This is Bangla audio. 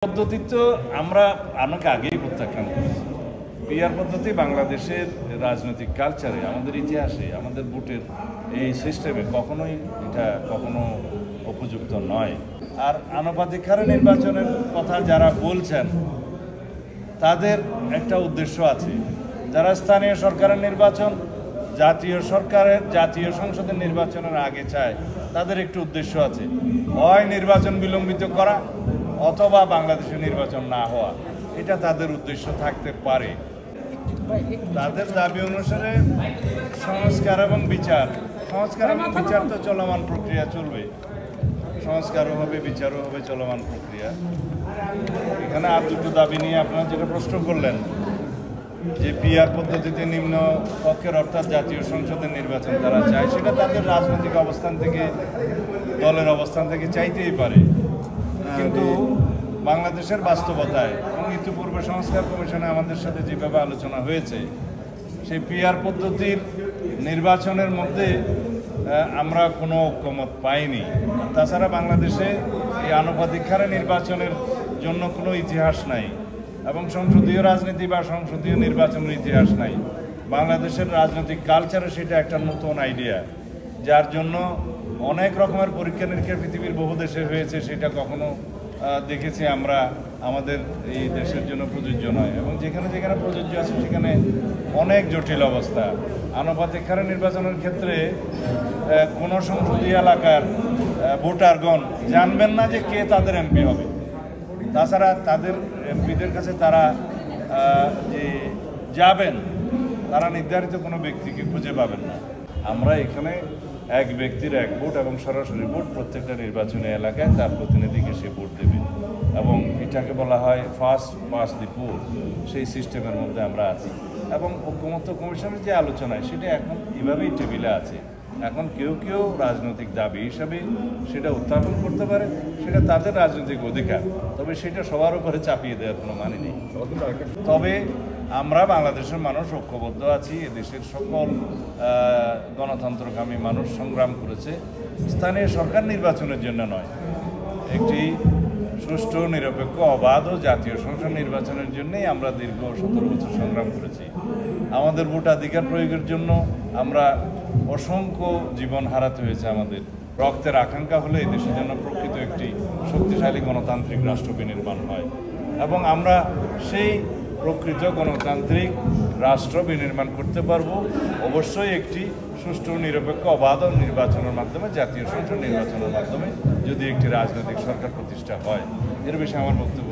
পদ্ধতি তো আমরা অনেক আগেই প্রত্যাখ্যান করেছি। পিআর পদ্ধতি বাংলাদেশের রাজনৈতিক কালচারে, আমাদের ইতিহাসে, আমাদের ভোটের এই সিস্টেমে কখনো উপযুক্ত নয়। আর আনুপাতিক হারে নির্বাচনের কথা যারা বলছেন তাদের একটা উদ্দেশ্য আছে। যারা স্থানীয় সরকারের নির্বাচন জাতীয় সংসদের নির্বাচনের আগে চায়, তাদের একটু উদ্দেশ্য আছে, হয় নির্বাচন বিলম্বিত করা অথবা বাংলাদেশে নির্বাচন না হওয়া। এটা তাদের উদ্দেশ্য থাকতে পারে। তাদের দাবি অনুসারে সংস্কার এবং বিচার তো চলমান প্রক্রিয়া চলবে। সংস্কারও হবে, বিচারও হবে, চলমান প্রক্রিয়া। এখানে আর দুটো দাবি নিয়ে আপনারা যেটা প্রশ্ন করলেন যে পিআর পদ্ধতিতে নিম্ন কক্ষের অর্থাৎ জাতীয় সংসদের নির্বাচন তারা চায়, সেটা তাদের রাজনৈতিক অবস্থান থেকে, দলের অবস্থান থেকে চাইতেই পারে। কিন্তু বাংলাদেশের বাস্তবতায় এবং ইতিপূর্বে সংস্কার কমিশনে আমাদের সাথে যেভাবে আলোচনা হয়েছে, সেই পিআর পদ্ধতির নির্বাচনের মধ্যে আমরা কোনো ঐক্যমত পাইনি। তাছাড়া বাংলাদেশে এই আনুপাতিক হারে নির্বাচনের জন্য কোনো ইতিহাস নাই এবং সংসদীয় রাজনীতি বা সংসদীয় নির্বাচনের ইতিহাস নাই। বাংলাদেশের রাজনৈতিক কালচারে সেটা একটা নতুন আইডিয়া, যার জন্য অনেক রকমের পরীক্ষা নিরীক্ষা পৃথিবীর বহু দেশে হয়েছে, সেটা কখনো দেখেছি আমরা আমাদের এই দেশের জন্য প্রযোজ্য নয়। এবং যেখানে যেখানে প্রযোজ্য আছে সেখানে অনেক জটিল অবস্থা। আনুপাতিক হারে নির্বাচনের ক্ষেত্রে কোনো সংসদীয় এলাকার ভোটারগণ জানবেন না যে কে তাদের এমপি হবে। তাছাড়া তাদের এমপিদের কাছে তারা যে যাবেন, তারা নির্ধারিত কোনো ব্যক্তিকে খুঁজে পাবেন না। আমরা এখানে এক ব্যক্তির এক ভোট এবং সরাসরি ভোট, প্রত্যেকটা নির্বাচনী এলাকায় তার প্রতিনিধিকে সে ভোট দেবে এবং এটাকে বলা হয় ফার্স্ট পাস্ট দি পোস্ট। সেই সিস্টেমের মধ্যে আমরা আছি এবং ঐক্যমত্য কমিশনের যে আলোচনায় সেটা এখন এভাবেই টেবিলে আছে। এখন কেউ কেউ রাজনৈতিক দাবি হিসাবে সেটা উত্থাপন করতে পারে, সেটা তাদের রাজনৈতিক অধিকার, তবে সেটা সবার উপরে চাপিয়ে দেওয়ার কোনো মানে নেই। তবে আমরা বাংলাদেশের মানুষ ঐক্যবদ্ধ আছি। এদেশের সকল গণতন্ত্রকামী মানুষ সংগ্রাম করেছে স্থানীয় সরকার নির্বাচনের জন্য নয়, একটি সুষ্ঠু, নিরপেক্ষ, অবাধ ও জাতীয় সংসদ নির্বাচনের জন্যই আমরা দীর্ঘ 17 বছর সংগ্রাম করেছি। আমাদের ভোটাধিকার প্রয়োগের জন্য আমরা অসংখ্য জীবন হারাতে হয়েছে। আমাদের রক্তের আকাঙ্ক্ষা হলে এই দেশের জন্য প্রকৃত একটি শক্তিশালী গণতান্ত্রিক রাষ্ট্র বিনির্মাণ হয় এবং আমরা সেই প্রকৃত গণতান্ত্রিক রাষ্ট্র বিনির্মাণ করতে পারবো অবশ্যই একটি সুষ্ঠু, নিরপেক্ষ, অবাধ নির্বাচনের মাধ্যমে, জাতীয় সংসদ নির্বাচনের মাধ্যমে, যদি একটি রাজনৈতিক সরকার প্রতিষ্ঠা হয়। এর বিষয়ে আমার বক্তব্য